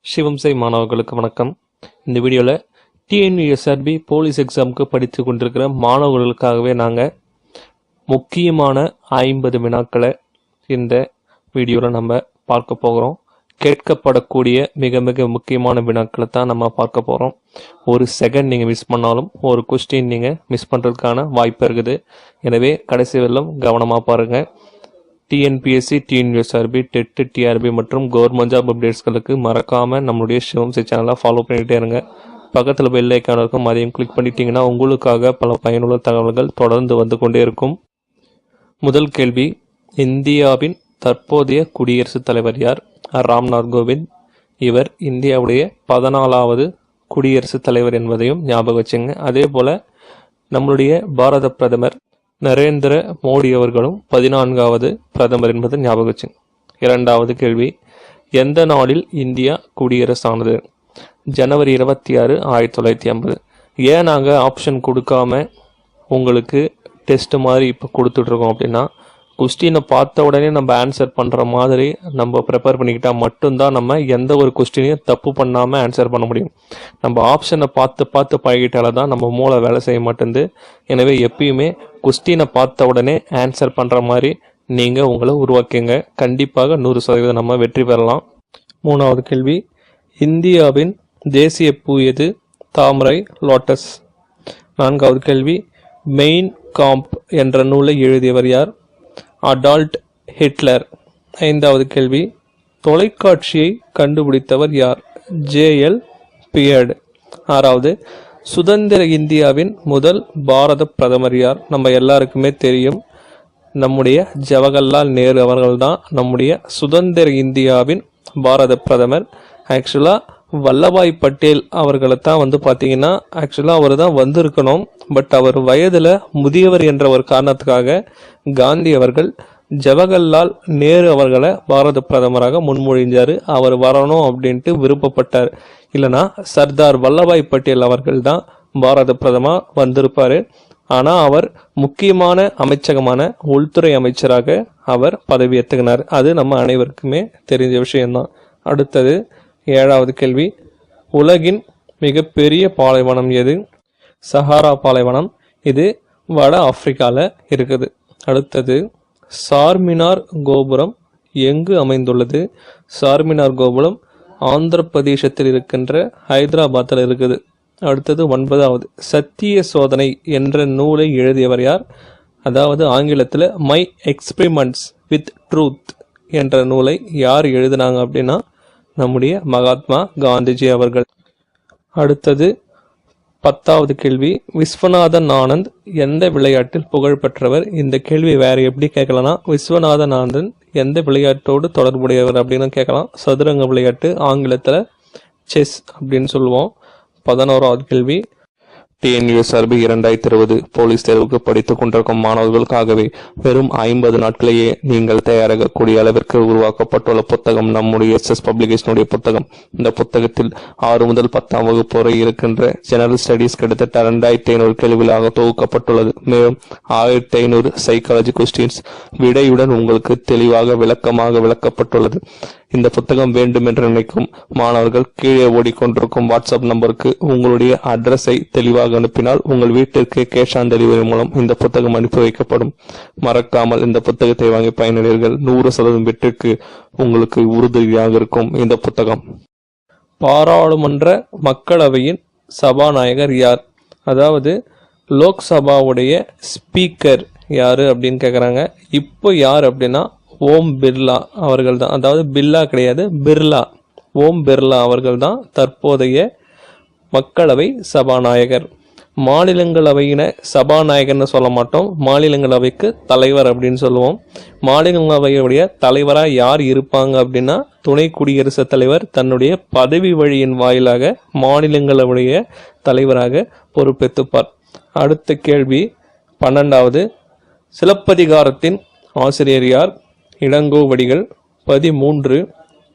சிவம்சை மாணவர்களுக்கு வணக்கம். இந்த வீடியோவில் டிஎன்யூஎஸ்ஆர்பி போலீஸ் எக்ஸாமுக்கு படித்து கொண்டிருக்கிற மாணவர்களுக்காகவே நாங்கள் முக்கியமான 50 வினாக்களை இந்த வீடியோவில் நம்ம பார்க்க போகிறோம். கேட்கப்படக்கூடிய மிக மிக முக்கியமான வினாக்களை தான் நம்ம பார்க்க போகிறோம். ஒரு செகண்ட் நீங்கள் மிஸ் பண்ணாலும் ஒரு கொஸ்டின் நீங்கள் மிஸ் பண்ணுறதுக்கான வாய்ப்பு இருக்குது. எனவே கடைசி வெல்லம் கவனமாக பாருங்கள். டிஎன்பிஎஸ்சி, டிஎன்யூஎஸ்ஆர்பி, டெட், டிஆர்பி மற்றும் கவர்மெண்ட் ஜாப் அப்டேட்ஸ்களுக்கு மறக்காமல் நம்மளுடைய சிவம்சை சேனலை ஃபாலோ பண்ணிகிட்டே இருங்க. பக்கத்தில் பெல் ஐக்கான் இருக்கும், அதையும் கிளிக் பண்ணிட்டீங்கன்னா உங்களுக்காக பல பயனுள்ள தகவல்கள் தொடர்ந்து வந்து கொண்டே இருக்கும். முதல் கேள்வி, இந்தியாவின் தற்போதைய குடியரசுத் தலைவர் யார்? ராம்நாத் கோவிந்த். இவர் இந்தியாவுடைய 14வது குடியரசுத் தலைவர் என்பதையும் ஞாபகம் வச்சுங்க. அதே போல் நம்மளுடைய பாரத பிரதமர் நரேந்திர மோடி அவர்களும் 14வது பிரதமர் என்பதை ஞாபகம் வச்சுங்க. இரண்டாவது கேள்வி, எந்த நாளில் இந்தியா குடியரசானது? ஜனவரி 26, 1950. ஏன் நாங்கள் ஆப்ஷன் கொடுக்காம உங்களுக்கு டெஸ்ட் மாதிரி இப்போ கொடுத்துட்ருக்கோம் அப்படின்னா, கொஸ்டினை பார்த்த உடனே நம்ம ஆன்சர் பண்ணுற மாதிரி நம்ம ப்ரிப்பேர் பண்ணிக்கிட்டால் மட்டும்தான் நம்ம எந்த ஒரு கொஸ்டினையும் தப்பு பண்ணாமல் ஆன்சர் பண்ண முடியும். நம்ம ஆப்ஷனை பார்த்து பழகிட்டால தான் நம்ம மூளை வேலை செய்ய மாட்டேங்குது. எனவே எப்பயுமே கொஸ்டினை பார்த்த உடனே ஆன்சர் பண்ணுற மாதிரி நீங்கள் உங்களை உருவாக்கிங்க. கண்டிப்பாக 100% நம்ம வெற்றி பெறலாம். மூணாவது கேள்வி, இந்தியாவின் தேசிய பூ எது? தாமரை, லோட்டஸ். நான்காவது கேள்வி, மெயின் காம்ப் என்ற நூலை எழுதியவர் யார்? Adult Hitler. ஐந்தாவது கேள்வி, தொலைக்காட்சியை கண்டுபிடித்தவர் யார்? JL beard. ஆறாவது, சுதந்திர இந்தியாவின் முதல் பாரத பிரதமர் யார்? நம்ம எல்லாருக்குமே தெரியும், நம்முடைய ஜவஹர்லால் நேரு அவர்கள் தான் நம்முடைய சுதந்திர இந்தியாவின் பாரத பிரதமர். ஆக்சுவலாக வல்லபாய் பட்டேல் அவர்களை தான் பார்த்தீங்கன்னா ஆக்சுவலாக அவர் தான் வந்திருக்கணும். பட் அவர் வயதில் முதியவர் என்ற ஒரு காரணத்துக்காக காந்தி அவர்கள் ஜவஹர்லால் நேரு அவர்களை பாரத பிரதமராக முன்மொழிஞ்சார். அவர் வரணும் அப்படின்ட்டு விருப்பப்பட்டார். இல்லைனா சர்தார் வல்லபாய் பட்டேல் அவர்கள் தான் பாரத பிரதமர் வந்திருப்பார். ஆனால் அவர் முக்கியமான அமைச்சகமான உள்துறை அமைச்சராக அவர் பதவியேற்றுக்கினார். அது நம்ம அனைவருக்குமே தெரிஞ்ச விஷயம்தான். அடுத்தது ஏழாவது கேள்வி, உலகின் மிகப்பெரிய பாலைவனம் எது? சஹாரா பாலைவனம். இது வட ஆப்பிரிக்காவில் இருக்குது. அடுத்தது, சார்மினார் கோபுரம் எங்கு அமைந்துள்ளது? சார்மினார் கோபுரம் ஆந்திர பிரதேசத்தில் இருக்கின்ற ஹைதராபாத்தில் இருக்குது. அடுத்தது 9வது, சத்திய சோதனை என்ற நூலை எழுதியவர் யார்? அதாவது ஆங்கிலத்தில் மை எக்ஸ்பிரிமெண்ட்ஸ் வித் ட்ரூத் என்ற நூலை யார் எழுதினாங்க அப்படின்னா நம்முடைய மகாத்மா காந்திஜி அவர்கள். அடுத்தது 10வது கேள்வி, விஸ்வநாதன் ஆனந்த் எந்த விளையாட்டில் புகழ் பெற்றவர்? இந்த கேள்வி வேற எப்படி கேட்கலாம்னா, விஸ்வநாதன் ஆனந்த் எந்த விளையாட்டோடு தொடர்புடையவர் அப்படின்னு கேட்கலாம். சதுரங்க விளையாட்டு, ஆங்கிலத்தில் செஸ் அப்படின்னு சொல்லுவோம். 11வது கேள்வி, டிஎன்யூஎஸ்ஆர்பி 2020 போலீஸ் தேர்வுக்கு படித்துக் கொண்டிருக்கும் மாணவர்களுக்காகவே வெறும் 50 நாட்களையே நீங்கள் தயாராகக்கூடிய அளவிற்கு உருவாக்கப்பட்டுள்ள புத்தகம் நம்முடைய எஸ்எஸ் பப்ளிகேஷனுடைய புத்தகம். இந்த புத்தகத்தில் 6 முதல் 10ஆம் வகுப்பு வரை இருக்கின்ற ஜெனரல் ஸ்டடீஸ் கிட்டத்தட்ட 2500 கேள்விகளாக தொகுக்கப்பட்டுள்ளது. மேலும் 1500 சைக்காலஜி கொஸ்டின்ஸ் விடையுடன் உங்களுக்கு தெளிவாக விளக்கமாக விளக்கப்பட்டுள்ளது. இந்த புத்தகம் வேண்டும் என்று நினைக்கும் மாணவர்கள் கீழே ஓடிக்கொண்டிருக்கும் வாட்ஸ்அப் நம்பருக்கு உங்களுடைய அட்ரஸை தெளிவாக அனுப்பினால் உங்கள் வீட்டிற்கு கேஷ் ஆன் டெலிவரி மூலம் இந்த புத்தகம் அனுப்பி வைக்கப்படும். மறக்காமல் இந்த புத்தகத்தை வாங்கி பயனடைவீர்கள். 100% வெற்றிக்கு உங்களுக்கு உறுதியாக இருக்கும் இந்த புத்தகம். பாராளுமன்ற மக்களவையின் சபாநாயகர் யார்? அதாவது லோக்சபாவுடைய ஸ்பீக்கர் யாரு அப்படின்னு கேட்குறாங்க. இப்போ யார் அப்படின்னா ஓம் பிர்லா அவர்கள் தான். அதாவது பில்லா கிடையாது, பிர்லா. ஓம் பிர்லா அவர்கள் தான் தற்போதைய மக்களவை சபாநாயகர். மாநிலங்களவையின சபாநாயகர்னு சொல்ல மாட்டோம், மாநிலங்களவைக்கு தலைவர் அப்படின்னு சொல்லுவோம். மாநிலங்களவையுடைய தலைவராக யார் இருப்பாங்க அப்படின்னா துணை குடியரசுத் தலைவர் தன்னுடைய பதவி வழியின் வாயிலாக மாநிலங்களவையுடைய தலைவராக பொறுப்பேற்றுப்பார். அடுத்த கேள்வி 12வது, சிலப்பதிகாரத்தின் ஆசிரியர் யார்? இளங்கோவடிகள். 13,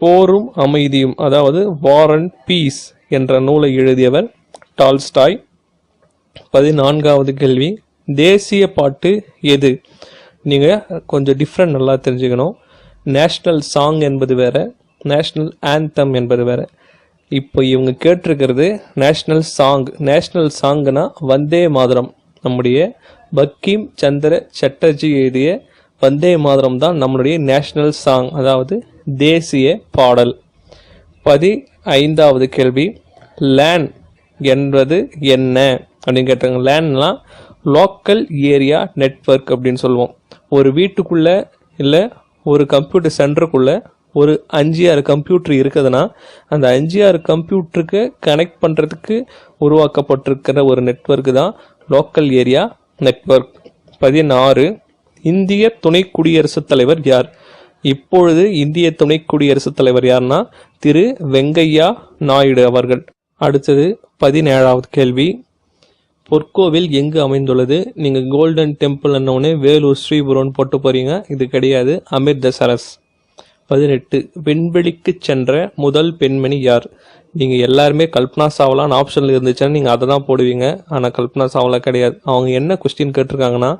போரும் அமைதியும் அதாவது வார் அண்ட் பீஸ் என்ற நூலை எழுதியவர் டால்ஸ்டாய். 14வது கேள்வி, தேசிய பாட்டு எது? நீங்கள் கொஞ்சம் டிஃப்ரெண்ட் நல்லா தெரிஞ்சுக்கணும். நேஷ்னல் சாங் என்பது வேற, நேஷ்னல் ஆந்தம் என்பது வேற. இப்போ இவங்க கேட்டிருக்கிறது national song. National சாங்னா Vande Mataram. நம்முடைய பங்கிம் சந்திர சட்டர்ஜி எழுதிய வந்தே மாதரம் தான் நம்மளுடைய நேஷ்னல் சாங், அதாவது தேசிய பாடல். 15வது கேள்வி, லேன் என்பது என்ன அப்படின்னு கேட்டாங்க. லேன்லாம் லோக்கல் ஏரியா நெட்வொர்க் அப்படின்னு சொல்லுவோம். ஒரு வீட்டுக்குள்ளே இல்லை ஒரு கம்ப்யூட்டர் சென்டருக்குள்ளே ஒரு 5-6 கம்ப்யூட்டர் இருக்குதுன்னா அந்த 5-6 கம்ப்யூட்டருக்கு கனெக்ட் பண்ணுறதுக்கு உருவாக்கப்பட்டிருக்கிற ஒரு நெட்வொர்க்கு தான் லோக்கல் ஏரியா நெட்வொர்க். 16, இந்திய துணை குடியரசுத் தலைவர் யார்? இப்பொழுது இந்திய துணை குடியரசுத் தலைவர் யார்னா திரு வெங்கையா நாயுடு அவர்கள். அடுத்தது 17வது கேள்வி, பொற்கோவில் எங்கு அமைந்துள்ளது? நீங்கள் கோல்டன் டெம்பிள் என்னொன்னே வேலூர் ஸ்ரீபுரம் போட்டு போறீங்க, இது கிடையாது, அமிர்தசரஸ். 18, விண்வெளிக்கு சென்ற முதல் பெண்மணி யார்? நீங்கள் எல்லாருமே கல்பனா சாவ்லான்னு ஆப்ஷனில் இருந்துச்சுன்னா நீங்கள் அதை தான் போடுவீங்க. ஆனால் கல்பனா சாவ்லா கிடையாது. அவங்க என்ன கொஸ்டின் கேட்டிருக்காங்கன்னா,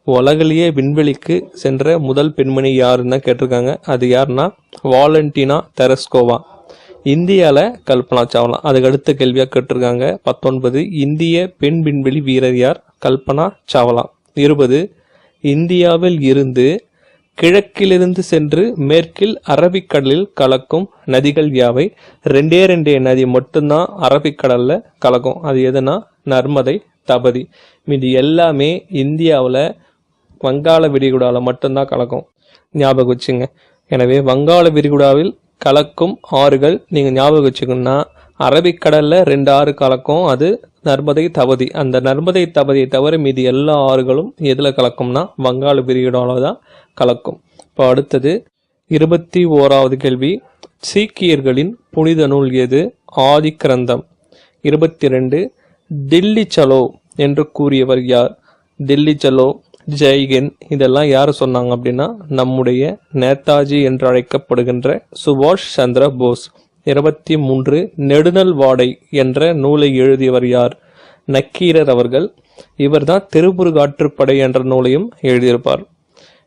உலகிலேயே விண்வெளிக்கு சென்ற முதல் பெண்மணி யாருன்னு தான் கேட்டிருக்காங்க. அது யாருன்னா வாலண்டினா தெரஸ்கோவா. இந்தியாவில் கல்பனா சாவ்லா. அதுக்கு அடுத்த கேள்வியாக கேட்டிருக்காங்க. 19, இந்திய பெண் விண்வெளி வீரர் யார்? கல்பனா சாவ்லா. 20, இந்தியாவில் இருந்து கிழக்கிலிருந்து சென்று மேற்கில் அரபிக்கடலில் கலக்கும் நதிகள் யாவை? 2 நதி மட்டும்தான் அரபிக்கடலில் கலக்கும். அது எதுனா நர்மதை, தபதி. மீதி எல்லாமே இந்தியாவில் வங்காள விரிகுடாவில் மட்டும்தான் கலக்கும். ஞாபகம் வச்சுங்க. எனவே வங்காள விரிகுடாவில் கலக்கும் ஆறுகள் நீங்கள் ஞாபகம் வச்சுக்கணும்னா, அரபிக்கடலில் 2 ஆறு கலக்கும், அது நர்மதை, தபதி. அந்த நர்மதை, தபதியை தவிர மீதி எல்லா ஆறுகளும் எதில் கலக்கும்னா வங்காள விரிகுடாவில் தான் கலக்கும். இப்போ அடுத்தது 21வது கேள்வி, சீக்கியர்களின் புனித நூல் எது? ஆதி கிரந்தம். 22, தில்லி சலோ என்று கூறியவர் யார்? தில்லி சலோ, ஜெய்ஹிந்த் இதெல்லாம் யார் சொன்னாங்க அப்படின்னா நம்முடைய நேதாஜி என்று அழைக்கப்படுகின்ற சுபாஷ் சந்திர போஸ். 23, நெடுநல் வாடை என்ற நூலை எழுதியவர் யார்? நக்கீரர் அவர்கள். இவர் தான் திருமுருகாற்றுப்படை என்ற நூலையும் எழுதியிருப்பார்.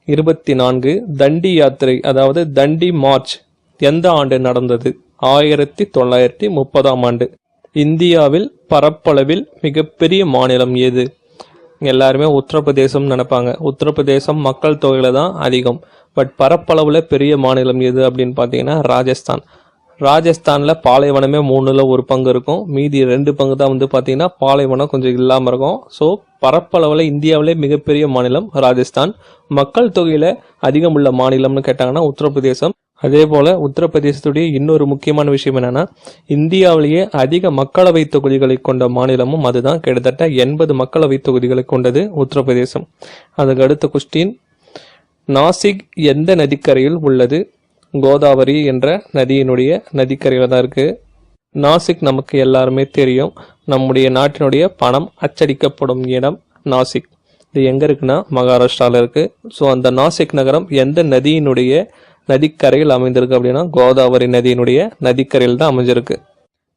24, தண்டி யாத்திரை அதாவது தண்டி மார்ச் எந்த ஆண்டு நடந்தது? 1930ஆம் ஆண்டு. இந்தியாவில் பரப்பளவில் மிகப்பெரிய மாநிலம் எது? எல்லாருமே உத்தரப்பிரதேசம் நினைப்பாங்க. உத்தரப்பிரதேசம் மக்கள் தொகையில தான் அதிகம். பட் பரப்பளவில் பெரிய மாநிலம் எது அப்படின்னு பார்த்தீங்கன்னா ராஜஸ்தான். ராஜஸ்தானில் பாலைவனமே 3ல் 1 பங்கு இருக்கும். மீதி 2 பங்கு தான் வந்து பார்த்தீங்கன்னா பாலைவனம் கொஞ்சம் இல்லாமல் இருக்கும். ஸோ பரப்பளவில் இந்தியாவிலே மிகப்பெரிய மாநிலம் ராஜஸ்தான். மக்கள் தொகையில் அதிகம் உள்ள மாநிலம்னு கேட்டாங்கன்னா உத்தரப்பிரதேசம். அதே போல் உத்தரப்பிரதேசத்துடைய இன்னொரு முக்கியமான விஷயம் என்னென்னா, இந்தியாவிலேயே அதிக மக்களவை தொகுதிகளை கொண்ட மாநிலமும் அதுதான். கிட்டத்தட்ட 80 மக்களவை தொகுதிகளை கொண்டது உத்தரப்பிரதேசம். அதுக்கு அடுத்த கொஸ்டின், நாசிக் எந்த நதிக்கரையில் உள்ளது? கோதாவரி என்ற நதியினுடைய நதிக்கரையில் தான் இருக்குது. நாசிக் நமக்கு எல்லாருமே தெரியும். நம்முடைய நாட்டினுடைய பணம் அச்சடிக்கப்படும் இடம் நாசிக். இது எங்கே இருக்குன்னா மகாராஷ்டிராவில் இருக்குது. ஸோ அந்த நாசிக் நகரம் எந்த நதியினுடைய நதிக்கரையில் அமைந்திருக்கு அப்படின்னா கோதாவரி நதியினுடைய நதிக்கரையில் தான் அமைஞ்சிருக்கு.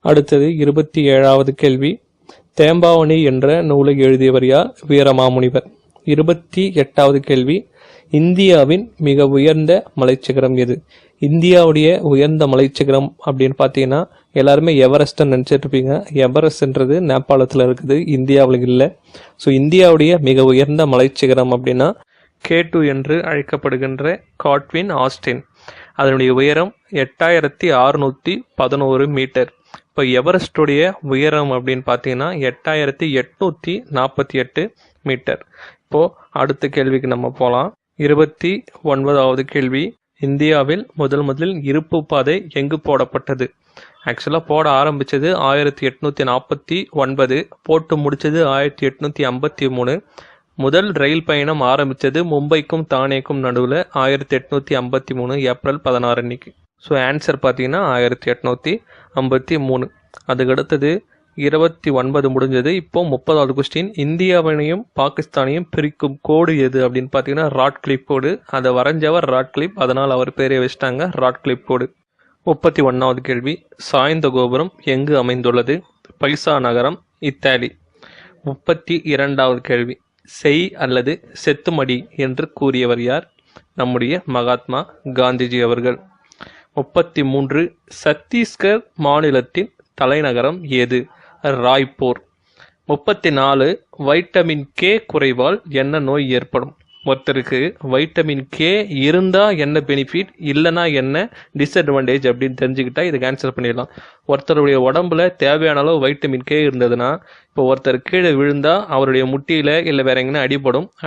அடுத்தது 27வது கேள்வி, தேம்பாவணி என்ற நூலை எழுதியவர் யார்? வீரமாமுனிவர். 28வது கேள்வி, இந்தியாவின் மிக உயர்ந்த மலைச்சிகரம் எது? இந்தியாவுடைய உயர்ந்த மலைச்சிகரம் அப்படின்னு பார்த்தீங்கன்னா எல்லாருமே எவரெஸ்ட்டை நினச்சிட்டு இருப்பீங்க. எவரெஸ்ட்ன்றது நேபாளத்தில் இருக்குது, இந்தியாவில் இல்லை. ஸோ இந்தியாவுடைய மிக உயர்ந்த மலைச்சிகரம் அப்படின்னா K2 என்று அழைக்கப்படுகின்ற காட்வின் ஆஸ்டின். அதனுடைய உயரம் 8611 மீட்டர். இப்போ எவரெஸ்டுடைய உயரம் அப்படின்னு பார்த்தீங்கன்னா 8848 மீட்டர். இப்போது அடுத்த கேள்விக்கு நம்ம போகலாம். 29வது கேள்வி, இந்தியாவில் முதலில் இருப்பு பாதை எங்கு போடப்பட்டது? ஆக்சுவலாக போட ஆரம்பித்தது 1849, போட்டு முடித்தது 1853. முதல் ரயில் பயணம் ஆரம்பித்தது மும்பைக்கும் தானேக்கும் நடுவில் 1853 ஏப்ரல் 16 அன்னைக்கு. ஸோ ஆன்சர் பார்த்தீங்கன்னா 1853. அதுக்கடுத்தது 29 முடிஞ்சது. இப்போ 30வது கொஸ்டின், இந்தியாவினையும் பாகிஸ்தானையும் பிரிக்கும் கோடு எது அப்படின்னு பார்த்தீங்கன்னா ராட்கிளிப் கோடு. அதை வரைஞ்சவர் ராட்கிளிப், அதனால் அவர் பேரை வச்சிட்டாங்க ராட்கிளிப் கோடு. 31வது கேள்வி, சாய்ந்த கோபுரம் எங்கு அமைந்துள்ளது? பைசா நகரம், இத்தாலி. 32வது கேள்வி, செய் அல்லது செத்துமடி என்று கூறியவர் யார்? நம்முடைய மகாத்மா காந்திஜி அவர்கள். 33 சத்தீஸ்கர் மாநிலத்தின் தலைநகரம் எது? ராய்ப்பூர். 34 வைட்டமின் கே குறைவால் என்ன நோய் ஏற்படும்? ஒருத்தருக்கு வைட்டமின் கே இருந்தால் என்ன பெனிஃபிட், இல்லைனா என்ன டிஸ்அட்வான்டேஜ் அப்படின்னு தெரிஞ்சுக்கிட்டா இதுக்கு ஆன்சர் பண்ணிடலாம். ஒருத்தருடைய உடம்புல தேவையான அளவு வைட்டமின் கே இருந்ததுன்னா, இப்போ ஒருத்தர் கீழே விழுந்தால் அவருடைய முட்டியில் இல்லை வேற எங்கன்னா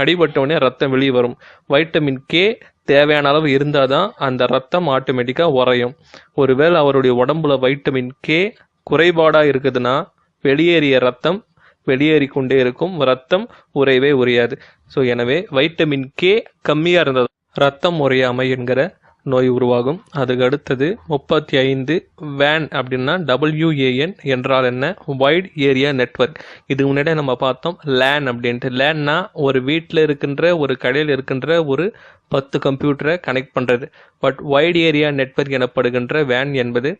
அடிபட்டவுடனே ரத்தம் வெளியே வரும். வைட்டமின் கே தேவையான அளவு இருந்தால் தான் அந்த ரத்தம் ஆட்டோமேட்டிக்காக உறையும். ஒருவேளை அவருடைய உடம்புல வைட்டமின் கே குறைபாடாக இருக்குதுன்னா வெளியேறிய ரத்தம் வெளியேறி கொண்டே இருக்கும், ரத்தம் உறையவே உறையாது. ஸோ எனவே வைட்டமின் கே கம்மியாக இருந்தது ரத்தம் உறையாமை என்கிற நோய் உருவாகும். அதுக்கு அடுத்தது 35 வேன் அப்படின்னா WAN என்றால் என்ன? White area network. இது முன்னாடி நம்ம பார்த்தோம் லேன் அப்படின்ட்டு. லேன்னா ஒரு வீட்டில் இருக்கின்ற ஒரு கடையில் இருக்கின்ற ஒரு 10 கம்ப்யூட்டரை கனெக்ட் பண்ணுறது. பட் வைட் ஏரியா நெட்வொர்க் எனப்படுகின்ற வேன் என்பது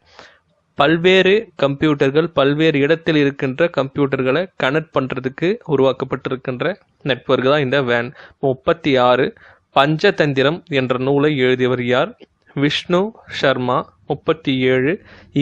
பல்வேறு கம்ப்யூட்டர்கள் பல்வேறு இடத்தில் இருக்கின்ற கம்ப்யூட்டர்களை கனெக்ட் பண்ணுறதுக்கு உருவாக்கப்பட்டிருக்கின்ற நெட்வொர்க் தான் இந்த வேன். 36 பஞ்சதந்திரம் என்ற நூலை எழுதியவர் யார்? விஷ்ணு சர்மா. 37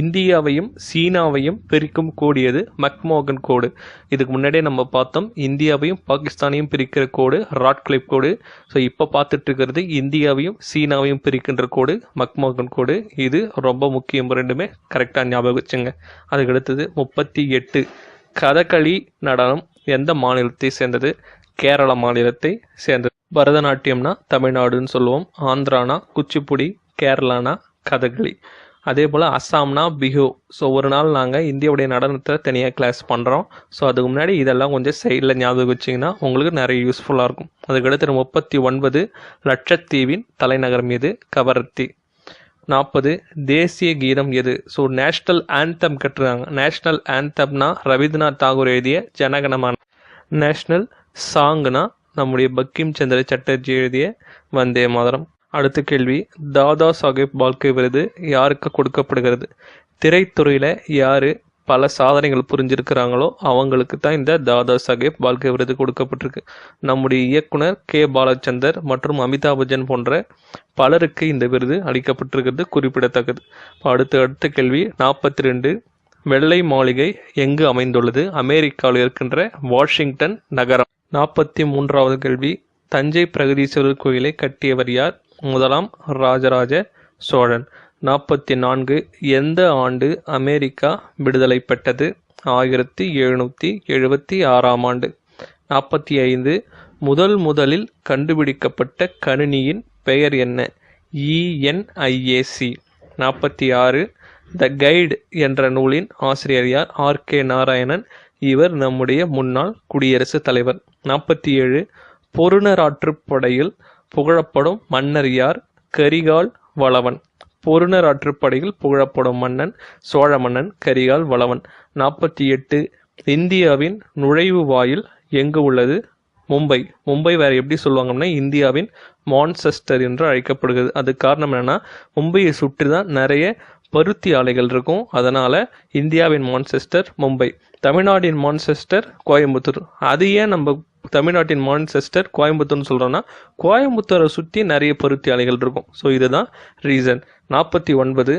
இந்தியாவையும் சீனாவையும் பிரிக்கும் கோடியது மக்மோகன் கோடு. இதுக்கு முன்னாடியே நம்ம பார்த்தோம் இந்தியாவையும் பாகிஸ்தானையும் பிரிக்கிற கோடு ராட்க்ளிஃப் கோடு. ஸோ இப்போ பார்த்துட்டு இருக்கிறது இந்தியாவையும் சீனாவையும் பிரிக்கின்ற கோடு மக்மோகன் கோடு. இது ரொம்ப முக்கியம், ரெண்டுமே கரெக்டாக ஞாபகம் வச்சுங்க. அதுக்கு அடுத்தது 38 கதகளி நடனம் எந்த மாநிலத்தை சேர்ந்தது? கேரள மாநிலத்தை சேர்ந்தது. பரதநாட்டியம்னா தமிழ்நாடுன்னு சொல்லுவோம், ஆந்திரானா குச்சிப்புடி, கேரளானா கதகளி. அதே போல் அஸ்ஸாம்னா பிஹு. ஸோ ஒரு நாள் நாங்கள் இந்தியாவுடைய நடனத்தை தனியாக கிளாஸ் பண்ணுறோம். ஸோ அதுக்கு முன்னாடி இதெல்லாம் கொஞ்சம் சைடில் ஞாபகம் வச்சிங்கன்னா உங்களுக்கு நிறைய யூஸ்ஃபுல்லாக இருக்கும். அதுக்கடுத்து 39 லட்சத்தீவின் தலைநகரம் எது? கவரத்தி. 40 தேசிய கீதம் எது? ஸோ நேஷ்னல் ஆந்தம் கட்டுறாங்க. நேஷ்னல் ஆந்தம்னா ரவீந்திரநாத் தாகூர் எழுதிய ஜனகணமன. நேஷ்னல் சாங்னா நம்முடைய பங்கிம் சந்திர சட்டர்ஜி எழுதிய வந்தே மாதரம். அடுத்த கேள்வி, தாதா சாஹேப் பால்கே விருது யாருக்கு கொடுக்கப்படுகிறது? திரைத்துறையில் யார் பல சாதனைகள் புரிஞ்சிருக்கிறாங்களோ அவங்களுக்கு தான் இந்த தாதா சாஹேப் பால்கே விருது கொடுக்கப்பட்டிருக்கு. நம்முடைய இயக்குனர் கே பாலச்சந்தர் மற்றும் அமிதாப் பச்சன் போன்ற பலருக்கு இந்த விருது அளிக்கப்பட்டிருக்கிறது குறிப்பிடத்தக்கது. அடுத்த கேள்வி 42 வெள்ளை மாளிகை எங்கு அமைந்துள்ளது? அமெரிக்காவில் இருக்கின்ற வாஷிங்டன் நகரம். 43வது கேள்வி, தஞ்சை பிரகதீஸ்வரர் கோயிலை கட்டியவர் யார்? முதலாம் ராஜராஜ சோழன். 44 எந்த ஆண்டு அமெரிக்கா விடுதலை பெற்றது? 1776ஆம் ஆண்டு. 45 முதலில் கண்டுபிடிக்கப்பட்ட கணினியின் பெயர் என்ன? ENIAC. 46 த கைடு என்ற நூலின் ஆசிரியர் யார்? RK நாராயணன். இவர் நம்முடைய முன்னாள் குடியரசுத் தலைவர். 47 பொருணராற்றுப்படையில் புகழப்படும் மன்னர் யார்? கரிகால் வளவன். பொருணராற்றுப்படையில் புகழப்படும் மன்னன் சோழ மன்னன் கரிகால் வளவன். 48 இந்தியாவின் நுழைவு வாயில் எங்கு உள்ளது? மும்பை. மும்பை வேறு எப்படி சொல்லுவாங்கன்னா இந்தியாவின் மான்செஸ்டர் என்று அழைக்கப்படுகிறது. அது காரணம் என்னன்னா மும்பையை சுற்றி தான் நிறைய பருத்தி ஆலைகள் இருக்கும். அதனால் இந்தியாவின் மான்செஸ்டர் மும்பை. தமிழ்நாட்டின் மான்செஸ்டர் கோயம்புத்தூர். அது ஏன் நம்ம தமிழ்நாட்டின் மான்செஸ்டர் கோயம்புத்தூர்னு சொல்கிறோன்னா கோயம்புத்தூரை சுற்றி நிறைய பருத்தி ஆலைகள் இருக்கும். ஸோ இதுதான் ரீசன். 49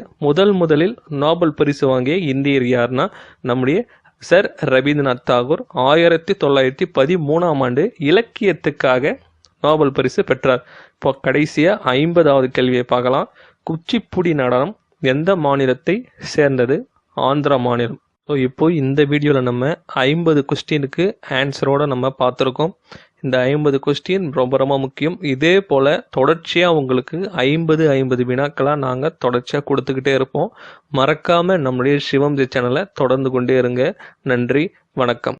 முதலில் நோபல் பரிசு வாங்கிய இந்தியர் யார்னா நம்முடைய சர் ரவீந்திரநாத் தாகூர். 1913ஆம் ஆண்டு இலக்கியத்துக்காக நோபல் பரிசு பெற்றார். இப்போ கடைசியாக 50வது கேள்வியை பார்க்கலாம். குச்சிப்புடி நடனம் எந்த மாநிலத்தை சேர்ந்தது? ஆந்திரா மாநிலம். ஸோ இப்போ இந்த வீடியோவில் நம்ம 50 கொஸ்டினுக்கு ஆன்சரோடு நம்ம பார்த்துருக்கோம். இந்த 50 கொஸ்டின் ரொம்ப ரொம்ப முக்கியம். இதே போல் தொடர்ச்சியாக உங்களுக்கு 50 வினாக்களாக நாங்கள் தொடர்ச்சியாக கொடுத்துக்கிட்டே இருப்போம். மறக்காமல் நம்முடைய சிவம் சேனலை தொடர்ந்து கொண்டே இருங்க. நன்றி, வணக்கம்.